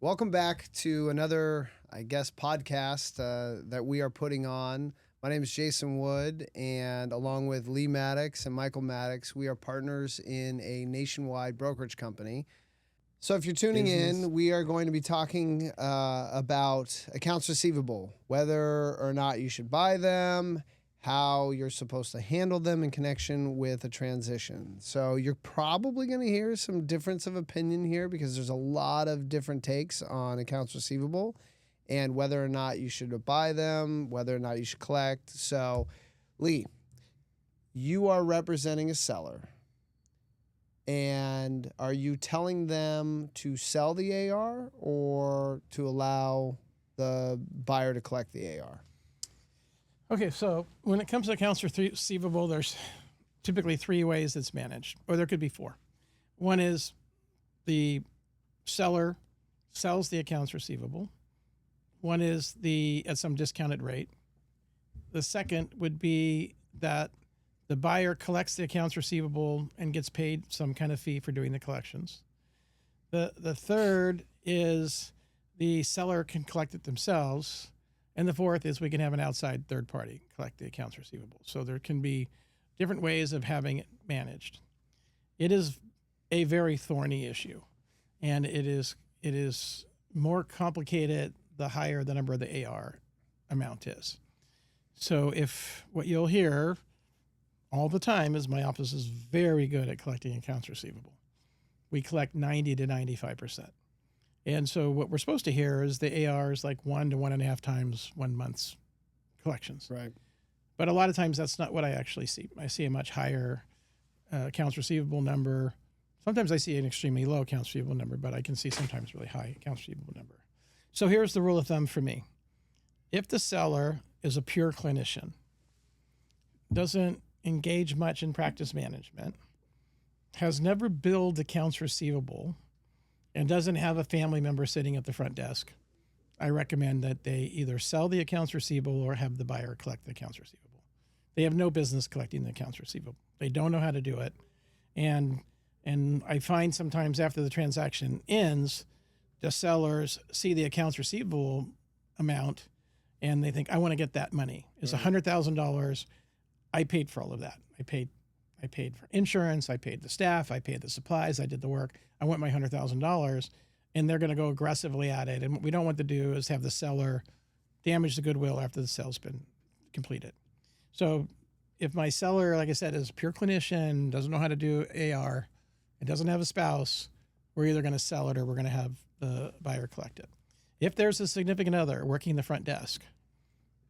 Welcome back to another, podcast that we are putting on. My name is Jason Wood, and along with Lee Maddox and Michael Maddox, we are partners in a nationwide brokerage company. So if you're tuning in, we are going to be talking about accounts receivable, whether or not you should buy them, how you're supposed to handle them in connection with a transition. So you're probably going to hear some difference of opinion here because there's a lot of different takes on accounts receivable and whether or not you should buy them, whether or not you should collect. So, Lee, you are representing a seller. And are you telling them to sell the AR or to allow the buyer to collect the AR? Okay, so when it comes to accounts receivable, there's typically three ways it's managed, or there could be four. One is the seller sells the accounts receivable. One is at some discounted rate. The second would be that the buyer collects the accounts receivable and gets paid some kind of fee for doing the collections. The third is the seller can collect it themselves. And the fourth is we can have an outside third party collect the accounts receivable. So there can be different ways of having it managed. It is a very thorny issue, and it is more complicated the higher the number of the AR amount is. So if what you'll hear all the time is my office is very good at collecting accounts receivable. We collect 90 to 95%. And so what we're supposed to hear is the AR is like 1 to 1.5 times 1 month's collections. Right. But a lot of times that's not what I actually see. I see a much higher accounts receivable number. Sometimes I see an extremely low accounts receivable number, but I can see sometimes really high accounts receivable number. So here's the rule of thumb for me. If the seller is a pure clinician, doesn't engage much in practice management, has never billed accounts receivable, and doesn't have a family member sitting at the front desk, I recommend that they either sell the accounts receivable or have the buyer collect the accounts receivable. They have no business collecting the accounts receivable. They don't know how to do it. And I find sometimes after the transaction ends, the sellers see the accounts receivable amount and they think, I want to get that money. It's $100,000. I paid for all of that. I paid for insurance, I paid the staff, I paid the supplies, I did the work. I want my $100,000, and they're going to go aggressively at it. And what we don't want to do is have the seller damage the goodwill after the sale's been completed. So if my seller, like I said, is a pure clinician, doesn't know how to do AR, and doesn't have a spouse, we're either going to sell it or we're going to have the buyer collect it. If there's a significant other working the front desk,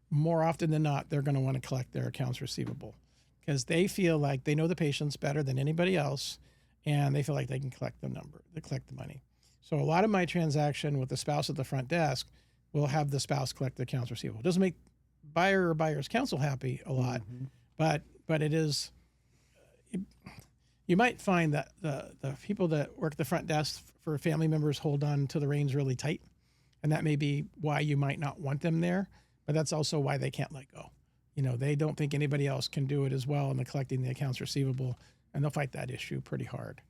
more often than not, they're going to want to collect their accounts receivable, because they feel like they know the patients better than anybody else, and they feel like they can collect the money. So a lot of my transaction with the spouse at the front desk will have the spouse collect the accounts receivable. It doesn't make buyer or buyer's counsel happy a lot, but it is. You might find that the people that work the front desk for family members hold on to the reins really tight, and that may be why you might not want them there, but that's also why they can't let go. You know, they don't think anybody else can do it as well in the collecting the accounts receivable, and they'll fight that issue pretty hard.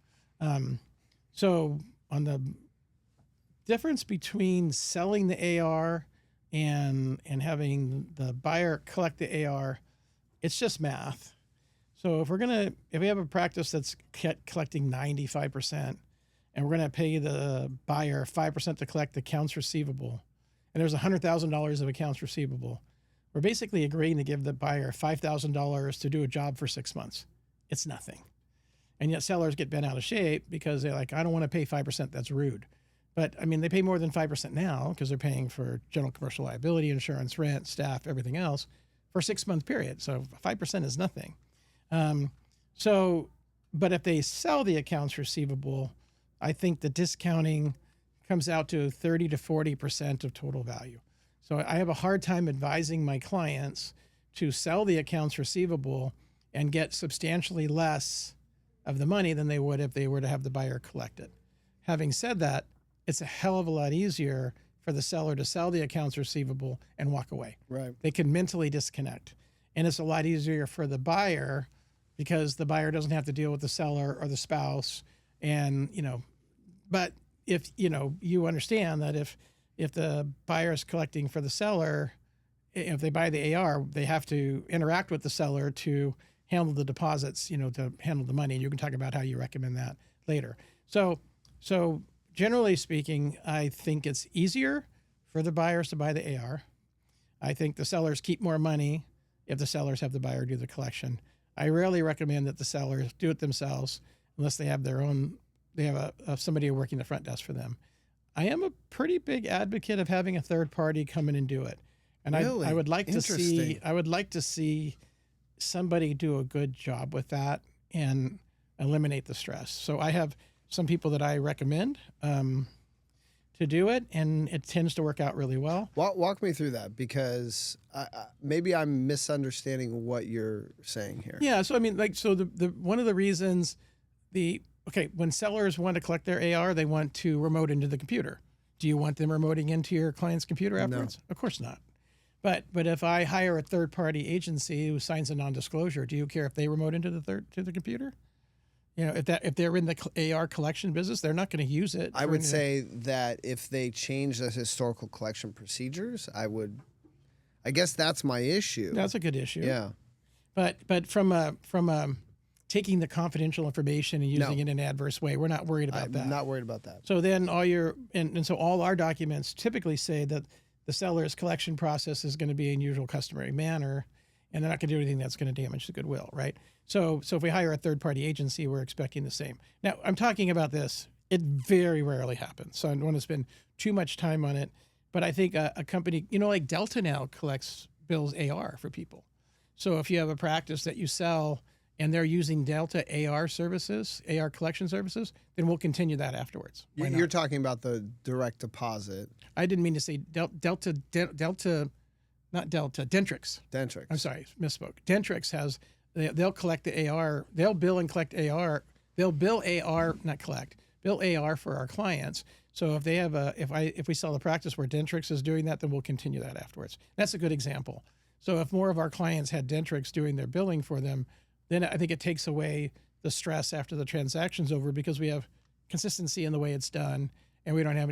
So on the difference between selling the AR and having the buyer collect the AR, it's just math. So if we have a practice that's collecting 95%, and we're gonna pay the buyer 5% to collect the accounts receivable, and there's $100,000 of accounts receivable, we're basically agreeing to give the buyer $5,000 to do a job for 6 months. It's nothing. And yet sellers get bent out of shape because they're like, I don't want to pay 5%. That's rude. But I mean, they pay more than 5% now because they're paying for general commercial liability insurance, rent, staff, everything else for a 6-month period. So 5% is nothing. But if they sell the accounts receivable, I think the discounting comes out to 30 to 40% of total value. So I have a hard time advising my clients to sell the accounts receivable and get substantially less of the money than they would if they were to have the buyer collect it. Having said that, it's a hell of a lot easier for the seller to sell the accounts receivable and walk away. Right. They can mentally disconnect. And it's a lot easier for the buyer because the buyer doesn't have to deal with the seller or the spouse. And, but if you understand that if the buyer is collecting for the seller, if they buy the AR, they have to interact with the seller to handle the deposits, to handle the money. And you can talk about how you recommend that later. So generally speaking, I think it's easier for the buyers to buy the AR. I think the sellers keep more money if the sellers have the buyer do the collection. I rarely recommend that the sellers do it themselves unless they have somebody working the front desk for them. I am a pretty big advocate of having a third party come in and do it. And Really? I would like Interesting. to see somebody do a good job with that and eliminate the stress. So I have some people that I recommend to do it, and it tends to work out really well. Walk me through that, because maybe I'm misunderstanding what you're saying here. Yeah. So I mean, the one of the reasons when sellers want to collect their AR, they want to remote into the computer. Do you want them remoting into your client's computer afterwards? No. Of course not. But if I hire a third party agency who signs a non-disclosure, do you care if they remote into the computer? If they're in the AR collection business, they're not going to use it. I would say that if they change the historical collection procedures, I guess that's my issue. That's a good issue. Yeah. But from taking the confidential information and using it in an adverse way, we're not worried about that. I'm not worried about that. So then so all our documents typically say that the seller's collection process is going to be in usual customary manner, and they're not going to do anything that's going to damage the goodwill, right? So if we hire a third-party agency, we're expecting the same. Now, I'm talking about this. It very rarely happens, so I don't want to spend too much time on it. But I think a company, like Delta now bills AR for people. So if you have a practice that you sell and they're using Delta AR collection services, then we'll continue that afterwards. You're talking about the direct deposit. I didn't mean to say Delta, not Delta, Dentrix. Dentrix. I'm sorry, misspoke. Dentrix they'll collect the AR, they'll bill and collect AR, they'll bill AR, not collect, bill AR for our clients. So if they have if we sell a practice where Dentrix is doing that, then we'll continue that afterwards. That's a good example. So if more of our clients had Dentrix doing their billing for them, then I think it takes away the stress after the transaction's over, because we have consistency in the way it's done, and we don't have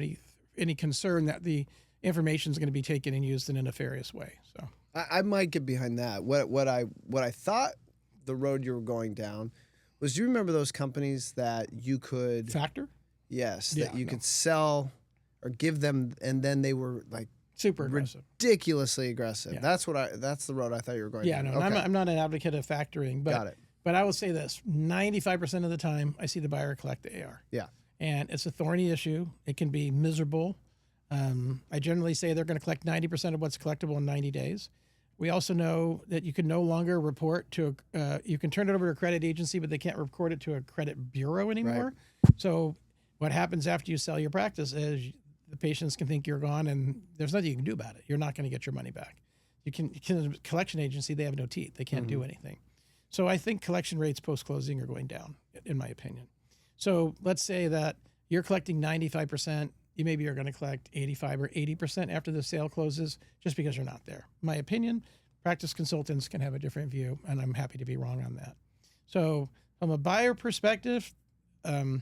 any concern that the information is going to be taken and used in a nefarious way. So I might get behind that. What I thought the road you were going down was, do you remember those companies that you could factor? Yes, that you could sell or give them, and then they were like super aggressive, ridiculously aggressive. Yeah. That's the road I thought you were going down. Yeah, no, okay. I'm not an advocate of factoring, but got it. But I will say this: 95% of the time, I see the buyer collect the AR. Yeah, and it's a thorny issue. It can be miserable. I generally say they're going to collect 90% of what's collectible in 90 days. We also know that you can no longer report to you can turn it over to a credit agency, but they can't record it to a credit bureau anymore. Right. So what happens after you sell your practice is the patients can think you're gone, and there's nothing you can do about it. You're not going to get your money back. You can collection agency, they have no teeth. They can't do anything. So I think collection rates post-closing are going down, in my opinion. So let's say that you're collecting 95%. Maybe you're going to collect 85 or 80% after the sale closes, just because you're not there. In my opinion, practice consultants can have a different view, and I'm happy to be wrong on that. So from a buyer perspective, and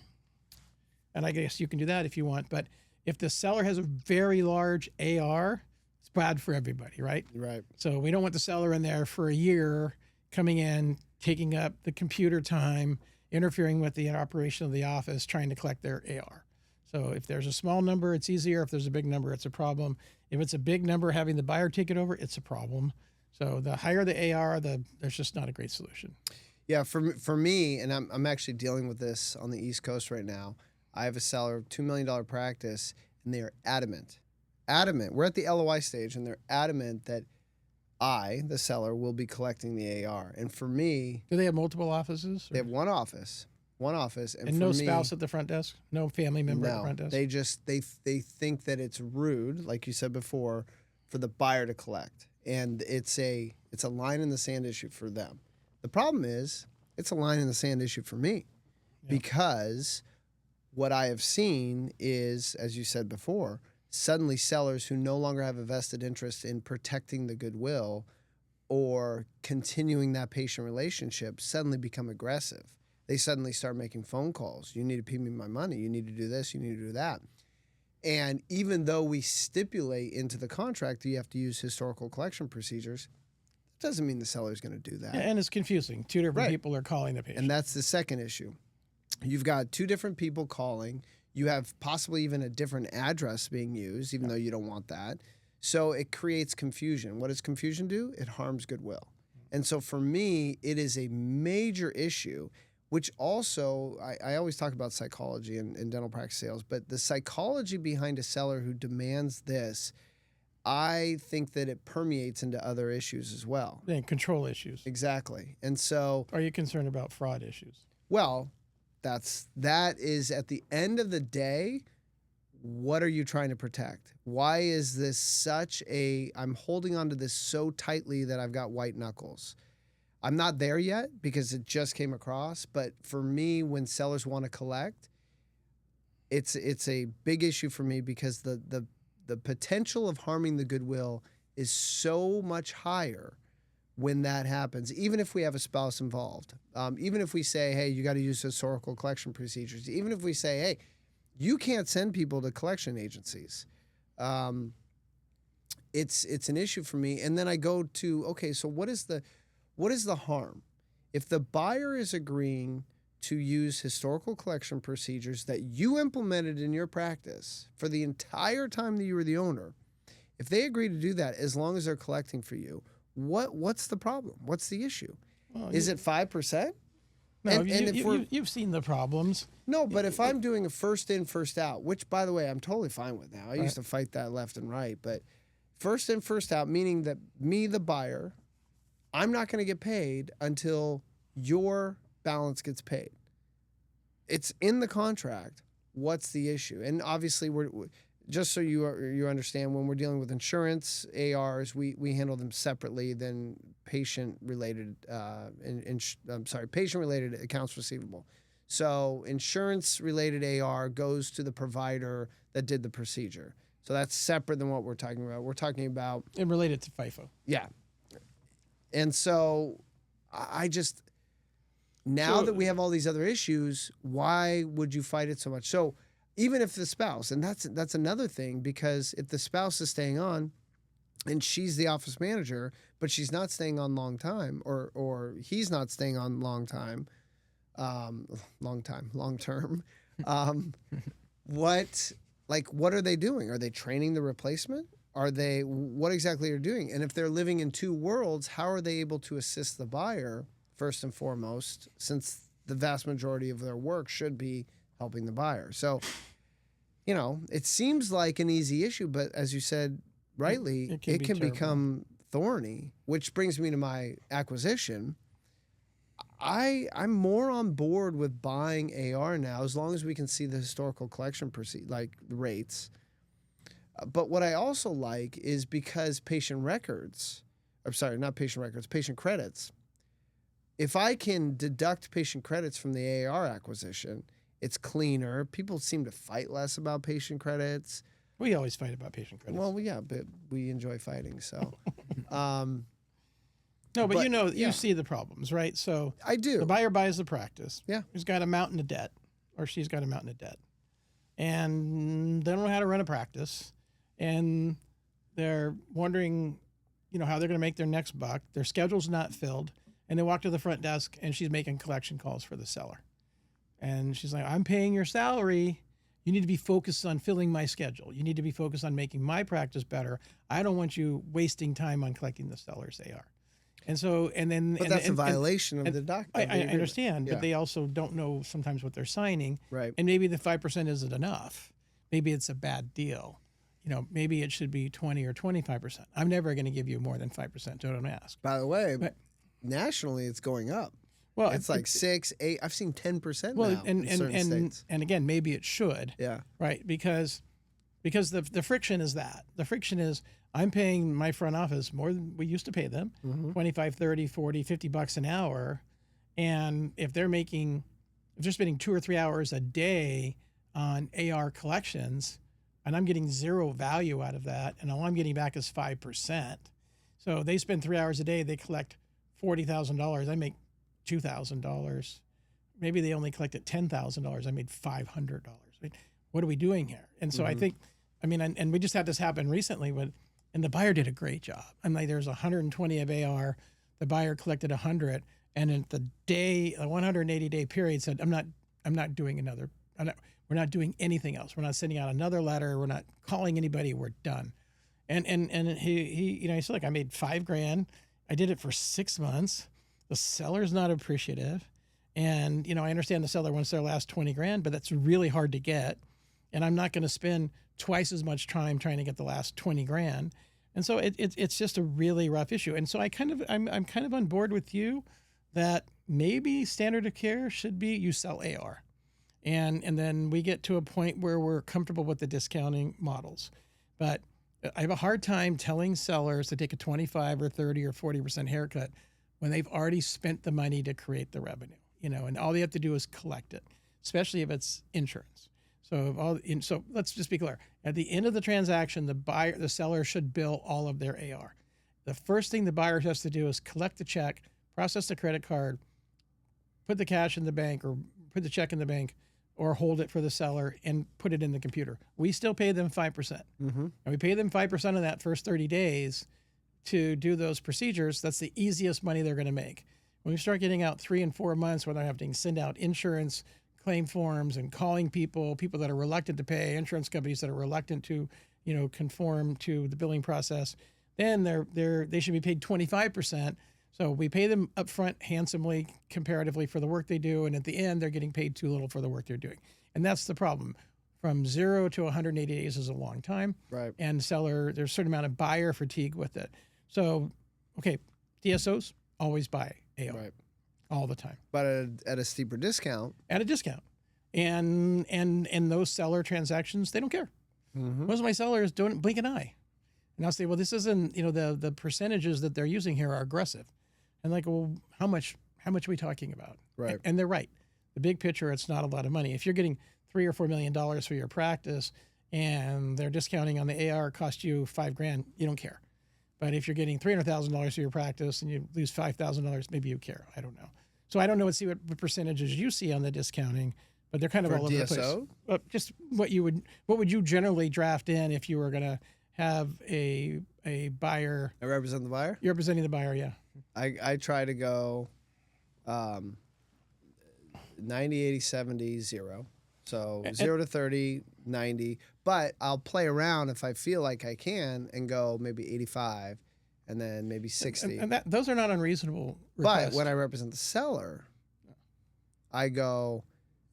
I guess you can do that if you want, but if the seller has a very large AR, it's bad for everybody, right? Right. So we don't want the seller in there for a year, coming in, taking up the computer time, interfering with the operation of the office, trying to collect their AR. So if there's a small number, it's easier. If there's a big number, it's a problem. If it's a big number, having the buyer take it over, it's a problem. So the higher the AR, there's just not a great solution. Yeah, for me, and I'm actually dealing with this on the East Coast right now. I have a seller of $2 million practice, and they are adamant. We're at the LOI stage, and they're adamant that I, the seller, will be collecting the AR. And for me, do they have multiple offices? They have one office, and no spouse at the front desk, no family member at the front desk. They just they think that it's rude, like you said before, for the buyer to collect, and it's a line in the sand issue for them. The problem is it's a line in the sand issue for me, because what I have seen is, as you said before, suddenly sellers who no longer have a vested interest in protecting the goodwill or continuing that patient relationship suddenly become aggressive. they suddenly start making phone calls. You need to pay me my money. You need to do this. You need to do that. And even though we stipulate into the contract that you have to use historical collection procedures, it doesn't mean the seller is going to do that. Yeah, and it's confusing. Two different Right. people are calling the patient. And that's the second issue. You've got two different people calling. You have possibly even a different address being used, even though you don't want that. So it creates confusion. What does confusion do? It harms goodwill. And so for me, it is a major issue, which also, I always talk about psychology and dental practice sales, but the psychology behind a seller who demands this, I think that it permeates into other issues as well. And control issues. Exactly. And so, Are you concerned about fraud issues? well, that is at the end of the day, what are you trying to protect? Why is this I'm holding onto this so tightly that I've got white knuckles? I'm not there yet because it just came across, but for me, when sellers want to collect, it's a big issue for me because the potential of harming the goodwill is so much higher when that happens, even if we have a spouse involved, even if we say, hey, you got to use historical collection procedures, even if we say, hey, you can't send people to collection agencies. It's an issue for me. And then I go to, okay, so what is the harm? If the buyer is agreeing to use historical collection procedures that you implemented in your practice for the entire time that you were the owner, if they agree to do that, as long as they're collecting for you, what's the problem? What's the issue? Well, Is it 5%? No, And you've seen the problems. no, but if I'm doing a first in, first out, which by the way, I'm totally fine with now. I used to fight that left and right, but first in, first out, meaning that me, the buyer, I'm not going to get paid until your balance gets paid. It's in the contract. What's the issue? And obviously, we're just so you understand, when we're dealing with insurance ARs, we handle them separately than patient-related patient-related accounts receivable. So insurance-related AR goes to the provider that did the procedure. So that's separate than what we're talking about. We're talking about And related to FIFO. yeah. And so I just, now that we have all these other issues, why would you fight it so much? So even if the spouse, and that's another thing, because if the spouse is staying on and she's the office manager, but she's not staying on long or he's not staying on long term, what are they doing? Are they training the replacement? What exactly are they doing? And if they're living in two worlds, how are they able to assist the buyer first and foremost, since the vast majority of their work should be helping the buyer? So, it seems like an easy issue, but as you said rightly, it can become thorny, which brings me to my acquisition. I'm more on board with buying AR now, as long as we can see the historical collection rates. But what I also like is because patient credits, if I can deduct patient credits from the AR acquisition, it's cleaner. People seem to fight less about patient credits. We always fight about patient credits. Well, yeah, but we enjoy fighting, so. No, but you see the problems, right? So I do. The buyer buys the practice. Yeah. Who's got a mountain of debt, or she's got a mountain of debt. And they don't know how to run a practice. And they're wondering, how they're going to make their next buck. Their schedule's not filled. And they walk to the front desk, and she's making collection calls for the seller. And she's like, I'm paying your salary. You need to be focused on filling my schedule. You need to be focused on making my practice better. I don't want you wasting time on collecting the seller's AR. And so, But that's a violation of the document. I understand, Yeah. but they also don't know sometimes what they're signing. Right. And maybe the 5% isn't enough. Maybe it's a bad deal. Maybe it should be 20 or 25%. I'm never going to give you more than 5%. Don't ask. By the way, nationally, it's going up. Well, it's like 6, 8. I've seen 10% well, now in certain states. And again, maybe it should. Yeah. Right. Because the friction is that. The friction is I'm paying my front office more than we used to pay them, 25, 30, 40, 50 bucks an hour. And if they're spending 2 or 3 hours a day on AR collections, and I'm getting zero value out of that, and all I'm getting back is 5%. So they spend 3 hours a day, they collect $40,000. I make $2,000 maybe they only collected $10,000. I made $500. Right? What are we doing here? And so I think, I mean, and we just had this happen recently and the buyer did a great job. I'm like, there's 120 of AR, the buyer collected 100, and at the 180-day period said, I'm not doing another. We're not doing anything else. We're not sending out another letter. We're not calling anybody. We're done. And he he said, look, I made $5,000. I did it for 6 months. The seller's not appreciative. And, I understand the seller wants their last 20 grand, but that's really hard to get. And I'm not going to spend twice as much time trying to get the last 20 grand. And so it's just a really rough issue. And so I'm kind of on board with you that maybe standard of care should be you sell AR. And then we get to a point where we're comfortable with the discounting models. But I have a hard time telling sellers to take a 25 or 30 or 40% haircut when they've already spent the money to create the revenue, and all they have to do is collect it, especially if it's insurance. So so let's just be clear. At the end of the transaction, the seller should bill all of their AR. The first thing the buyer has to do is collect the check, process the credit card, put the cash in the bank or put the check in the bank, or hold it for the seller and put it in the computer. We still pay them 5%. And we pay them 5% of that first 30 days to do those procedures. That's the easiest money they're going to make. When we start getting out 3 and 4 months where they're having to send out insurance claim forms and calling people that are reluctant to pay, insurance companies that are reluctant to, conform to the billing process, then they should be paid 25%. So we pay them upfront handsomely, comparatively, for the work they do, and at the end, they're getting paid too little for the work they're doing. And that's the problem. From 0 to 180 days is a long time. Right. And there's a certain amount of buyer fatigue with it. So, okay, DSOs always buy AR. Right. All the time. But at a steeper discount. At a discount. And those seller transactions, they don't care. Most of my sellers don't blink an eye. And I'll say, well, this isn't, the percentages that they're using here are aggressive. And like, well, how much are we talking about? Right. And they're right. The big picture, it's not a lot of money. If you're getting $3 or $4 million for your practice and they're discounting on the AR cost you $5,000, you don't care. But if you're getting $300,000 for your practice and you lose $5,000, maybe you care. I don't know. So I don't know what percentages you see on the discounting, but they're kind of For all over DSO? the place. Just what would you generally draft in if you were going to have a buyer? I represent the buyer? You're representing the buyer, yeah. I try to go 90, 80, 70, 0. So 0 to 30, 90. But I'll play around if I feel like I can and go maybe 85 and then maybe 60. And those are not unreasonable requests. But when I represent the seller, I go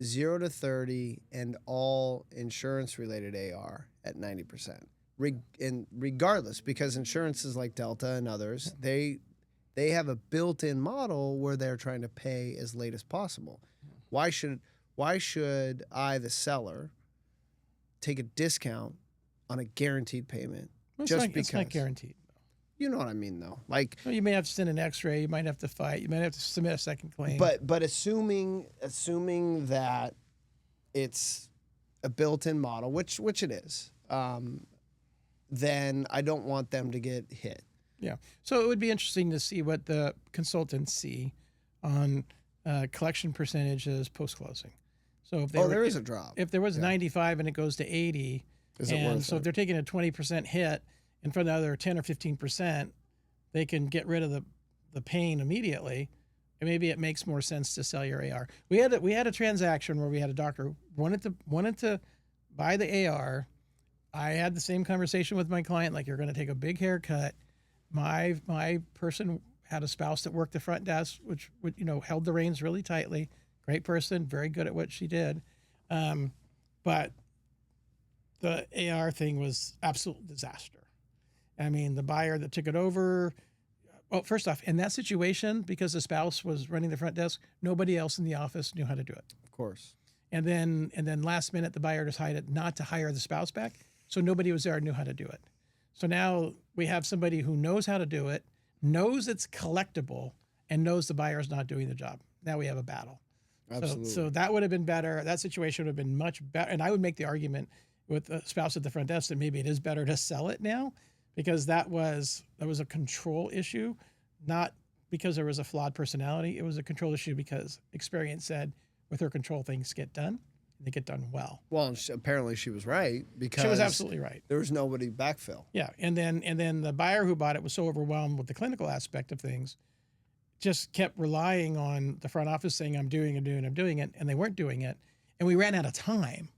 0 to 30 and all insurance-related AR at 90%. And regardless, because insurances like Delta and others, they have a built-in model where they're trying to pay as late as possible. Why should I, the seller, take a discount on a guaranteed payment because it's not guaranteed? You know what I mean, though. Like, well, you may have to send an X-ray. You might have to fight. You might have to submit a second claim. But assuming that it's a built-in model, which it is, then I don't want them to get hit. Yeah. So it would be interesting to see what the consultants see on collection percentages post-closing. So if there is a drop. If there was 95 and it goes to 80, is it worth so it? if they're taking a 20% hit and for another 10 or 15%, they can get rid of the pain immediately. And maybe it makes more sense to sell your AR. We had a transaction where we had a doctor wanted to buy the AR. I had the same conversation with my client, like, you're going to take a big haircut. My person had a spouse that worked the front desk, which held the reins really tightly. Great person, very good at what she did. But the AR thing was absolute disaster. I mean, the buyer that took it over, well, first off, in that situation, because the spouse was running the front desk, nobody else in the office knew how to do it. Of course. And then last minute, the buyer decided not to hire the spouse back, so nobody was there and knew how to do it. So now we have somebody who knows how to do it, knows it's collectible, and knows the buyer's not doing the job. Now we have a battle. Absolutely. So that would have been better. That situation would have been much better. And I would make the argument with the spouse at the front desk that maybe it is better to sell it now, because that was a control issue, not because there was a flawed personality. It was a control issue because experience said with her control, things get done. They get done well. Well, and apparently she was right because She was absolutely right. there was nobody backfill. Yeah, and then the buyer who bought it was so overwhelmed with the clinical aspect of things, just kept relying on the front office saying, I'm doing it, and they weren't doing it. And we ran out of time.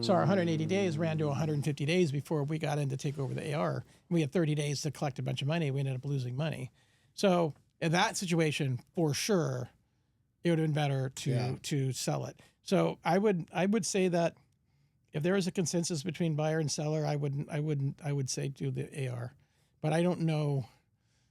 So our 180 days ran to 150 days before we got in to take over the AR. We had 30 days to collect a bunch of money. We ended up losing money. So in that situation, for sure, it would have been better to sell it. So I would say that if there was a consensus between buyer and seller, I would say do the AR. But I don't know.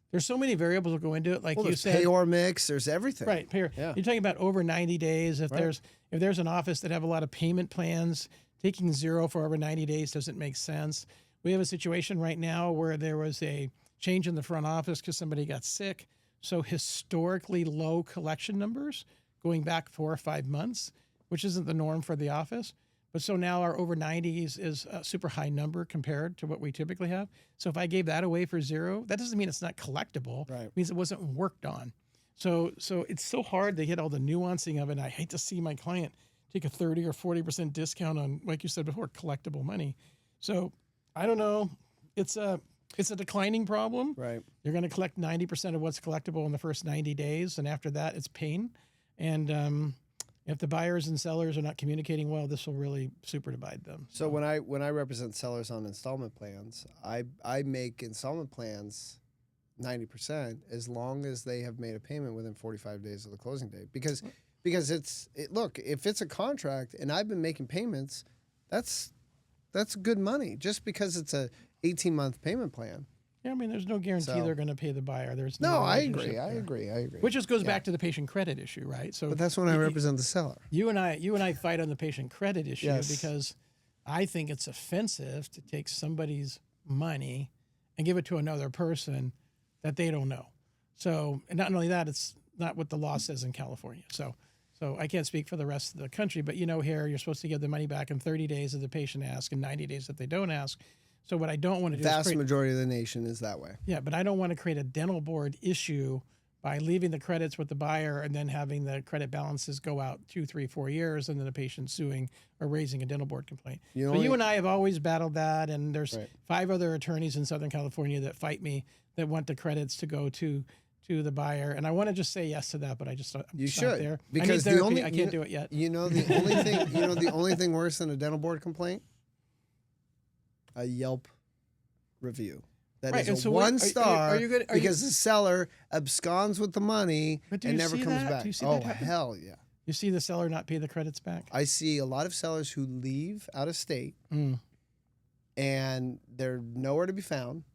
There's so many variables that go into it. Like you said, payor mix, there's everything. Right, payor. Yeah. You're talking about over 90 days. If there's an office that have a lot of payment plans, taking 0 for over 90 days doesn't make sense. We have a situation right now where there was a change in the front office because somebody got sick. So historically low collection numbers going back 4 or 5 months, which isn't the norm for the office. But so now our over 90s is a super high number compared to what we typically have. So if I gave that away for 0, that doesn't mean it's not collectible. Right. It means it wasn't worked on. So it's so hard to get all the nuancing of it. And I hate to see my client take a 30 or 40% discount on, like you said before, collectible money. So I don't know. It's a declining problem. Right. You're going to collect 90% of what's collectible in the first 90 days. And after that, it's pain. And if the buyers and sellers are not communicating well, this will really super divide them. So when I represent sellers on installment plans, I make installment plans 90% as long as they have made a payment within 45 days of the closing date. Because look, if it's a contract and I've been making payments, that's good money. Just because it's a 18-month payment plan. Yeah, I mean, there's no guarantee they're going to pay the buyer. There's no, I relationship agree. there. Which just goes back to the patient credit issue, right? So, but that's when I represent the seller. You and I fight on the patient credit issue Yes. because I think it's offensive to take somebody's money and give it to another person that they don't know. So, and not only that, it's not what the law says in California. So I can't speak for the rest of the country, but here you're supposed to give the money back in 30 days if the patient asks and 90 days if they don't ask. So what I don't want to do is vast majority of the nation is that way. Yeah, but I don't want to create a dental board issue by leaving the credits with the buyer and then having the credit balances go out 2, 3, 4 years and then the patient suing or raising a dental board complaint. You and I have always battled that, and there's 5 other attorneys in Southern California that fight me that want the credits to go to the buyer, and I want to just say yes to that, but I just you should there. because I need therapy. I can't do it yet. The only thing worse than a dental board complaint, a Yelp review. That is a 1 star because the seller absconds with the money and never comes back. Do you see oh, that happen? Hell yeah. You see the seller not pay the credits back? I see a lot of sellers who leave out of state and they're nowhere to be found.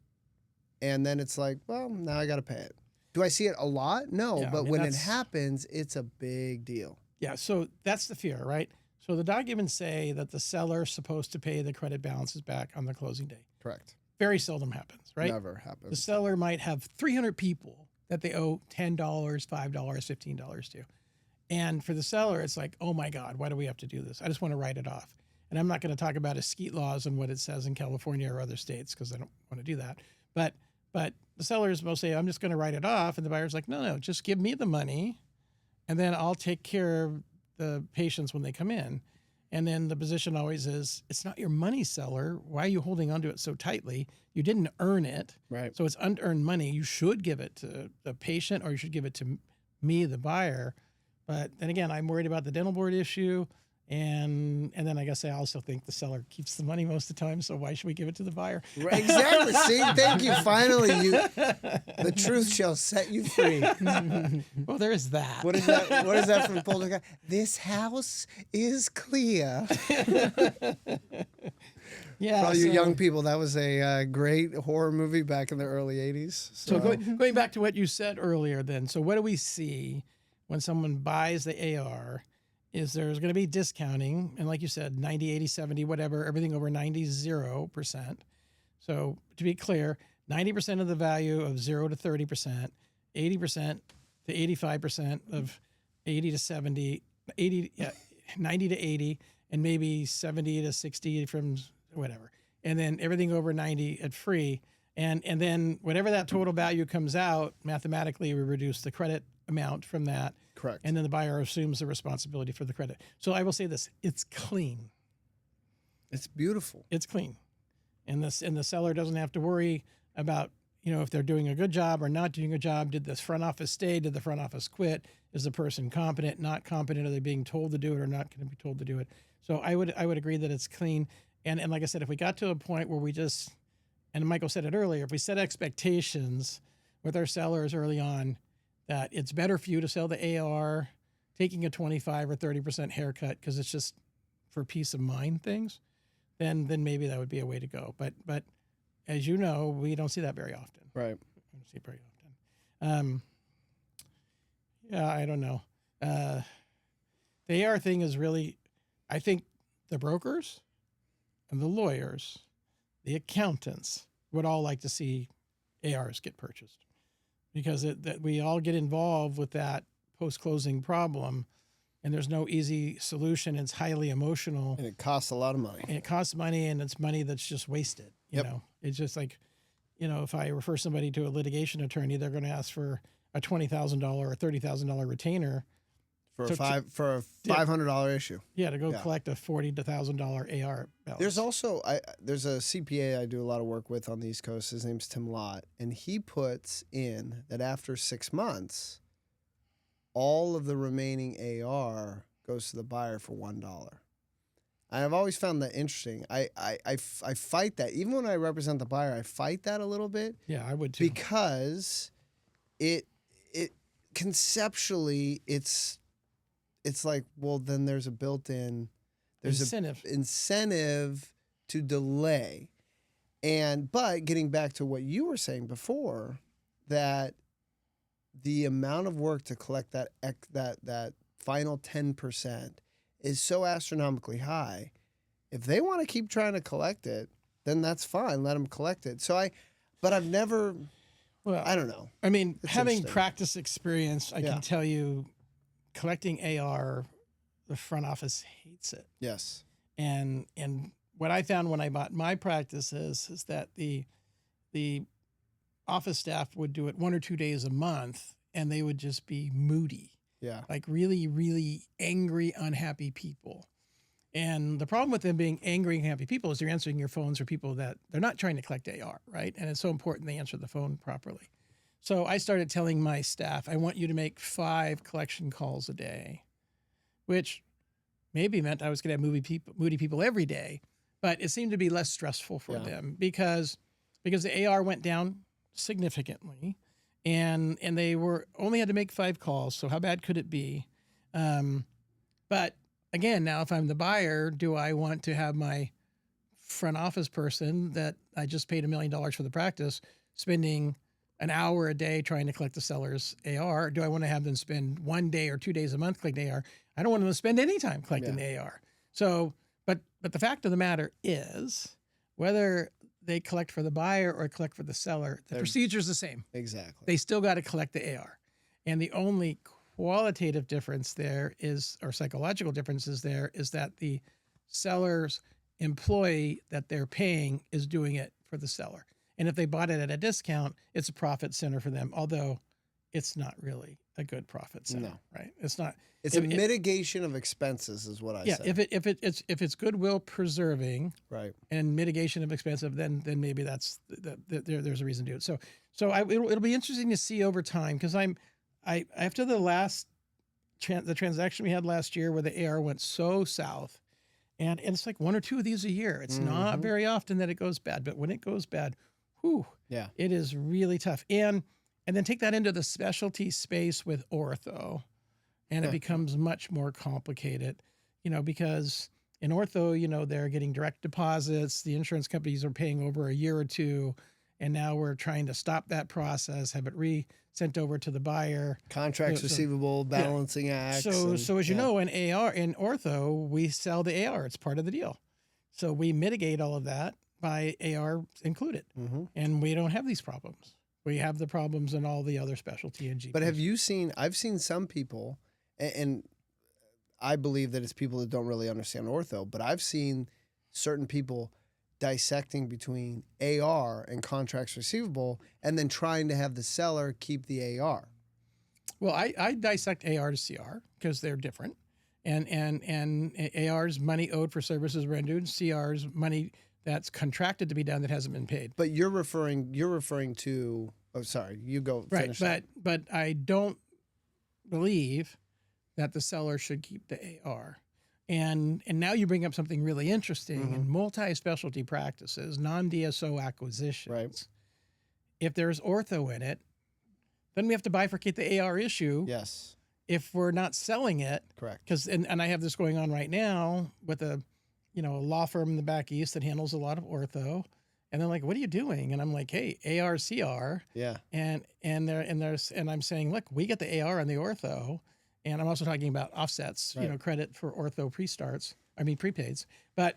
And then it's like, well, now I got to pay it. Do I see it a lot? No, but when it happens, it's a big deal. Yeah, so that's the fear, right? So the documents say that the seller's supposed to pay the credit balances back on the closing day. Correct. Very seldom happens, right? Never happens. The seller might have 300 people that they owe $10, $5, $15 to. And for the seller, it's like, oh my God, why do we have to do this? I just want to write it off. And I'm not going to talk about estate laws and what it says in California or other states because I don't want to do that. But the sellers will say, I'm just going to write it off. And the buyer's like, no, just give me the money and then I'll take care of the patients when they come in. And then the position always is, it's not your money, seller. Why are you holding onto it so tightly? You didn't earn it. Right. So it's unearned money. You should give it to the patient or you should give it to me, the buyer. But then again, I'm worried about the dental board issue. And then I guess I also think the seller keeps the money most of the time. So why should we give it to the buyer? Right, exactly. See, thank you. Finally, the truth shall set you free. Well, there is that. What is that? What is that from Poltergeist? This house is clear. Yeah. For all you young people, that was a great horror movie back in the early 80s. So going back to what you said earlier then, so what do we see when someone buys the AR? Is there's going to be discounting, and like you said, 90, 80, 70, whatever, everything over 90 is 0%. So to be clear, 90% of the value of 0 to 30%, 80% to 85% of 80 to 70, 90 to 80, and maybe 70 to 60 from whatever. And then everything over 90 at free. And then whatever that total value comes out, mathematically we reduce the credit amount from that. Correct. And then the buyer assumes the responsibility for the credit. So I will say this, it's clean. It's beautiful. It's clean. And the seller doesn't have to worry about, if they're doing a good job or not doing a job. Did this front office stay? Did the front office quit? Is the person competent, not competent? Are they being told to do it or not going to be told to do it? So I would agree that it's clean. And like I said, if we got to a point where we just, and Michael said it earlier, if we set expectations with our sellers early on that it's better for you to sell the AR, taking a 25 or 30% haircut because it's just for peace of mind things, then maybe that would be a way to go. But as you know, we don't see that very often. Right. We don't see it very often. Yeah, I don't know. The AR thing is really, I think the brokers and the lawyers, the accountants would all like to see ARs get purchased because that we all get involved with that post-closing problem, and there's no easy solution. It's highly emotional. And it costs a lot of money. And it costs money, and it's money that's just wasted. You know, it's just like, if I refer somebody to a litigation attorney, they're going to ask for a $20,000 or $30,000 retainer For a $500 issue. Yeah, to go collect a $40,000 AR balance. There's also there's a CPA I do a lot of work with on the East Coast. His name's Tim Lott, and he puts in that after 6 months, all of the remaining AR goes to the buyer for $1. I've always found that interesting. I fight that. Even when I represent the buyer, I fight that a little bit. Yeah, I would too. Because it conceptually it's like, well, then there's a built-in incentive to delay. But getting back to what you were saying before, that the amount of work to collect that final 10% is so astronomically high. If they want to keep trying to collect it, then that's fine. Let them collect it. But I've never, I don't know. I mean, having practice experience, I can tell you, collecting AR, the front office hates it. Yes. And what I found when I bought my practices is that the office staff would do it 1 or 2 days a month, and they would just be moody. Yeah. Like really, really angry, unhappy people. And the problem with them being angry, unhappy people is they're answering your phones for people that they're not trying to collect AR, right? And it's so important they answer the phone properly. So I started telling my staff, I want you to make 5 collection calls a day, which maybe meant I was going to have moody people every day, but it seemed to be less stressful for them because the AR went down significantly, and they only had to make 5 calls. So how bad could it be? But again, now if I'm the buyer, do I want to have my front office person that I just paid $1 million for the practice spending an hour a day trying to collect the seller's AR? Do I want to have them spend 1 day or 2 days a month collecting AR? I don't want them to spend any time collecting the AR. So, but the fact of the matter is, whether they collect for the buyer or collect for the seller, the procedure is the same. Exactly. They still got to collect the AR. And the only qualitative difference there is, or psychological differences there, is that the seller's employee that they're paying is doing it for the seller. And if they bought it at a discount, it's a profit center for them, although it's not really a good profit center, right? It's not. It's a mitigation of expenses is what I say. Yeah, if it's goodwill preserving, right, and mitigation of expensive, then maybe there's a reason to do it. So it'll be interesting to see over time, because after the transaction we had last year where the AR went so south, and it's like 1 or 2 of these a year. It's not very often that it goes bad, but when it goes bad, it is really tough. And then take that into the specialty space with ortho, and it becomes much more complicated, because in ortho, they're getting direct deposits. The insurance companies are paying over a year or 2, and now we're trying to stop that process, have it sent over to the buyer. Contracts receivable, balancing acts. So as you know, in ortho, we sell the AR. It's part of the deal. So we mitigate all of that by AR included, and we don't have these problems. We have the problems in all the other specialty and GPs. But have you seen? I've seen some people, and I believe that it's people that don't really understand ortho. But I've seen certain people dissecting between AR and contracts receivable, and then trying to have the seller keep the AR. Well, I dissect AR to CR because they're different, and AR's money owed for services rendered, CR's money that's contracted to be done that hasn't been paid. But you're referring to. Oh, sorry. You go. Right, Finish that. but I don't believe that the seller should keep the AR. And now you bring up something really interesting in multi-specialty practices, non-DSO acquisitions. Right. If there's ortho in it, then we have to bifurcate the AR issue. Yes. If we're not selling it, Correct. because and I have this going on right now with a law firm in the back east that handles a lot of ortho, and they're like, "What are you doing?" And I'm like, "Hey, AR CR." Yeah. And I'm saying, look, we get the AR on the ortho, and I'm also talking about offsets, Right. Credit for ortho prepaids, but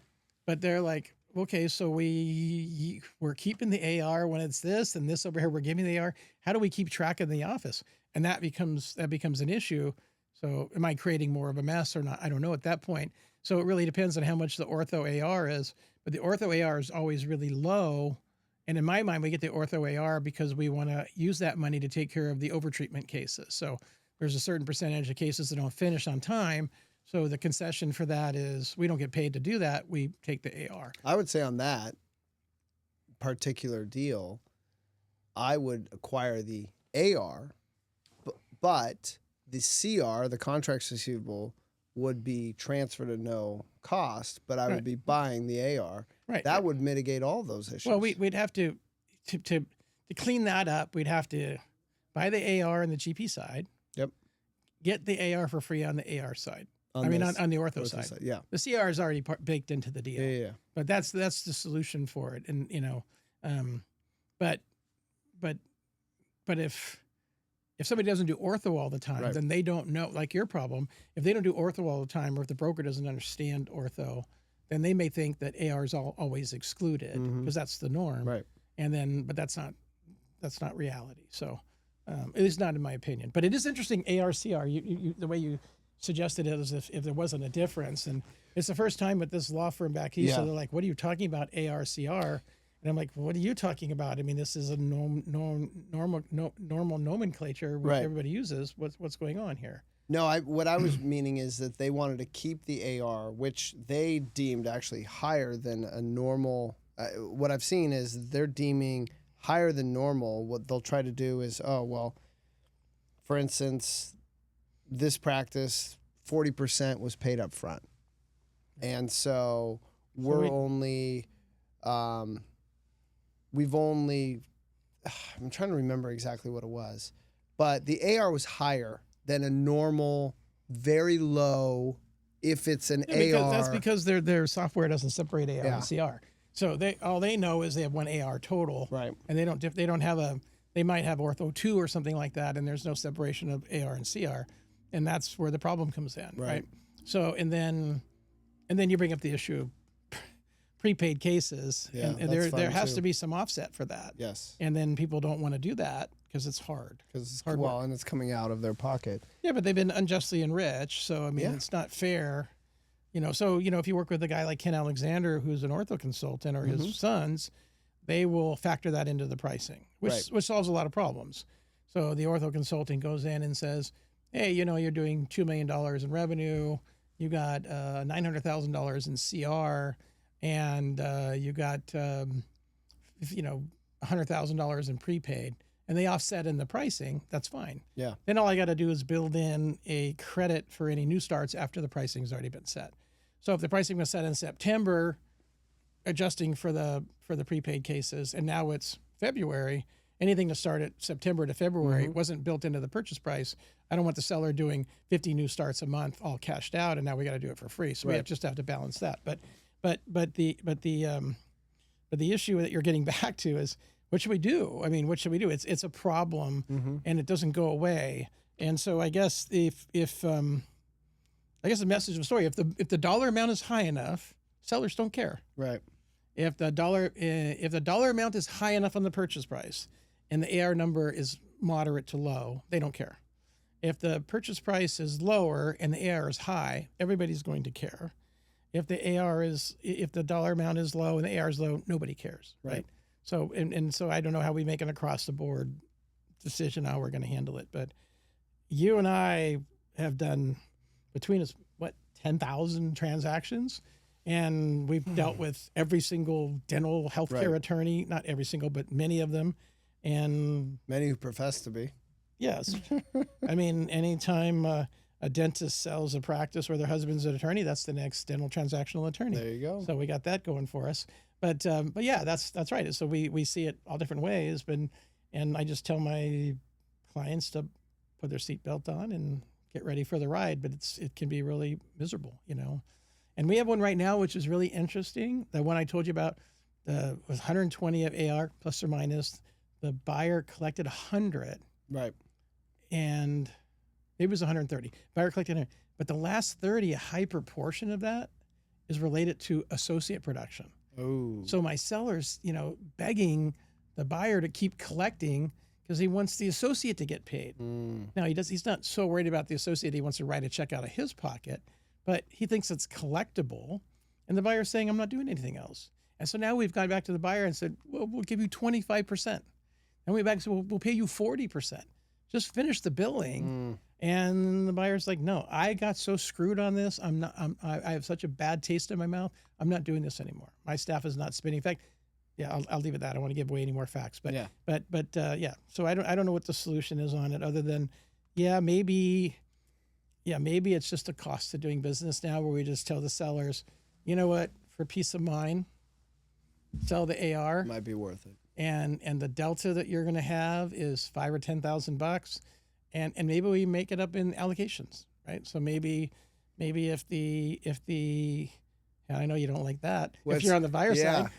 they're like, okay, so we're keeping the AR when it's this and this over here, we're giving the AR. How do we keep track in the office? And that becomes an issue. So am I creating more of a mess or not? I don't know at that point. So it really depends on how much the ortho AR is, but the ortho AR is always really low. And in my mind, we get the ortho AR because we want to use that money to take care of the overtreatment cases. So there's a certain percentage of cases that don't finish on time. So the concession for that is we don't get paid to do that. We take the AR. I would say on that particular deal, I would acquire the AR, but the CR, the contracts receivable, would be transferred at no cost, but I would be buying the AR. Right. That would mitigate all those issues. Well, we'd have to clean that up. We'd have to buy the AR on the GP side. Yep. Get the AR for free on the AR side. On the ortho side. Yeah. The CR is already baked into the deal. Yeah. But that's the solution for it. And but if somebody doesn't do ortho all the time, then they don't know, like your problem, if they don't do ortho all the time, or if the broker doesn't understand ortho, then they may think that AR is always excluded because that's the norm. Right. And then, but that's not reality. So it is not in my opinion, but it is interesting. AR, CR, the way you suggested it as if there wasn't a difference. And it's the first time with this law firm back east. So they're like, what are you talking about, AR, CR? And I'm like, well, what are you talking about? I mean, this is a normal nomenclature which everybody uses. What's going on here? No, what I was meaning is that they wanted to keep the AR, which they deemed actually higher than a normal. What I've seen is they're deeming higher than normal. What they'll try to do is, for instance, this practice, 40% was paid up front. And so we've only, I'm trying to remember exactly what it was, but the AR was higher than a normal, very low, if it's an AR. That's because their software doesn't separate AR and CR. So all they know is they have one AR total, right? And they don't have they might have ortho 2 or something like that, and there's no separation of AR and CR, and that's where the problem comes in, right? So and then you bring up the issue of prepaid cases, and there has to be some offset for that. Yes. And then people don't want to do that because it's hard. Because it's hard. Well, and it's coming out of their pocket. Yeah, but they've been unjustly enriched, so I mean it's not fair. So if you work with a guy like Ken Alexander, who's an ortho consultant, or his sons, they will factor that into the pricing, which solves a lot of problems. So the ortho consulting goes in and says, hey, you're doing $2 million in revenue, you got $900,000 in CR, and you got $100,000 in prepaid, and they offset in the pricing. That's fine. Yeah. Then all I got to do is build in a credit for any new starts after the pricing's already been set. So if the pricing was set in September, adjusting for the prepaid cases, and now it's February, anything to start at September to February wasn't built into the purchase price. I don't want the seller doing 50 new starts a month all cashed out, and now we got to do it for free. So we have to balance that. But the issue that you're getting back to is, what should we do? I mean, what should we do? It's a problem, and it doesn't go away. And so I guess the message of the story, if the dollar amount is high enough, sellers don't care. Right. If the dollar amount is high enough on the purchase price, and the AR number is moderate to low, they don't care. If the purchase price is lower and the AR is high, everybody's going to care. If the dollar amount is low and the AR is low, nobody cares, right? So so I don't know how we make an across the board decision how we're going to handle it, but you and I have done between us, 10,000 transactions. And we've dealt with every single dental healthcare attorney, not every single, but many of them. And many who profess to be. Yes. I mean, anytime a dentist sells a practice or their husband's an attorney, that's the next dental transactional attorney. There you go. So we got that going for us. But yeah, that's right. So we see it all different ways. And I just tell my clients to put their seatbelt on and get ready for the ride. But it can be really miserable, you know. And we have one right now, which is really interesting. The one I told you about was 120 of AR plus or minus. The buyer collected 100. Right. And maybe it was 130. Buyer collected 100. But the last 30, a high proportion of that is related to associate production. Oh. So my seller's, you know, begging the buyer to keep collecting because he wants the associate to get paid. Now he's not so worried about the associate. He wants to write a check out of his pocket, but he thinks it's collectible. And the buyer's saying, I'm not doing anything else. And so now we've gone back to the buyer and said, well, we'll give you 25%. And we went back and said, well, we'll pay you 40%. Just finish the billing. And the buyer's like, no, I got so screwed on this. I have such a bad taste in my mouth. I'm not doing this anymore. My staff is not spending. In fact, yeah, I'll leave it at that. I don't want to give away any more facts, but yeah. So I don't know what the solution is on it other than, maybe it's just a cost of doing business now where we just tell the sellers, you know what, for peace of mind, sell the AR. Might be worth it. And the delta that you're going to have is $5,000 or $10,000, and maybe we make it up in allocations, right? So maybe if the and I know you don't like that if you're on the buyer side,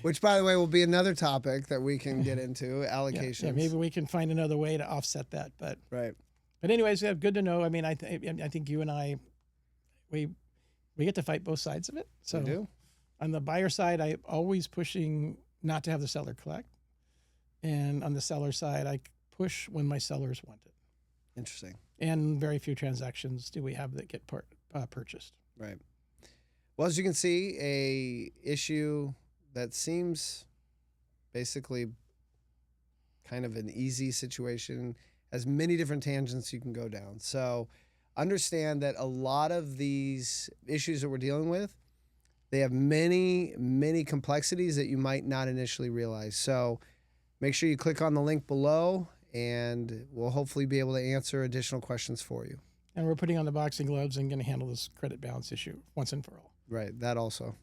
which by the way will be another topic that we can get into allocations. Yeah, maybe we can find another way to offset that, but right. But anyways, yeah, good to know. I mean, I think you and I, we get to fight both sides of it. So we do. On the buyer side, I'm always pushing not to have the seller collect. And on the seller side, I push when my sellers want it. Interesting. And very few transactions do we have that get purchased. Right. Well, as you can see, a issue that seems basically kind of an easy situation has many different tangents you can go down. So understand that a lot of these issues that we're dealing with, they have many, many complexities that you might not initially realize. So make sure you click on the link below, and we'll hopefully be able to answer additional questions for you. And we're putting on the boxing gloves and going to handle this credit balance issue once and for all. Right, that also.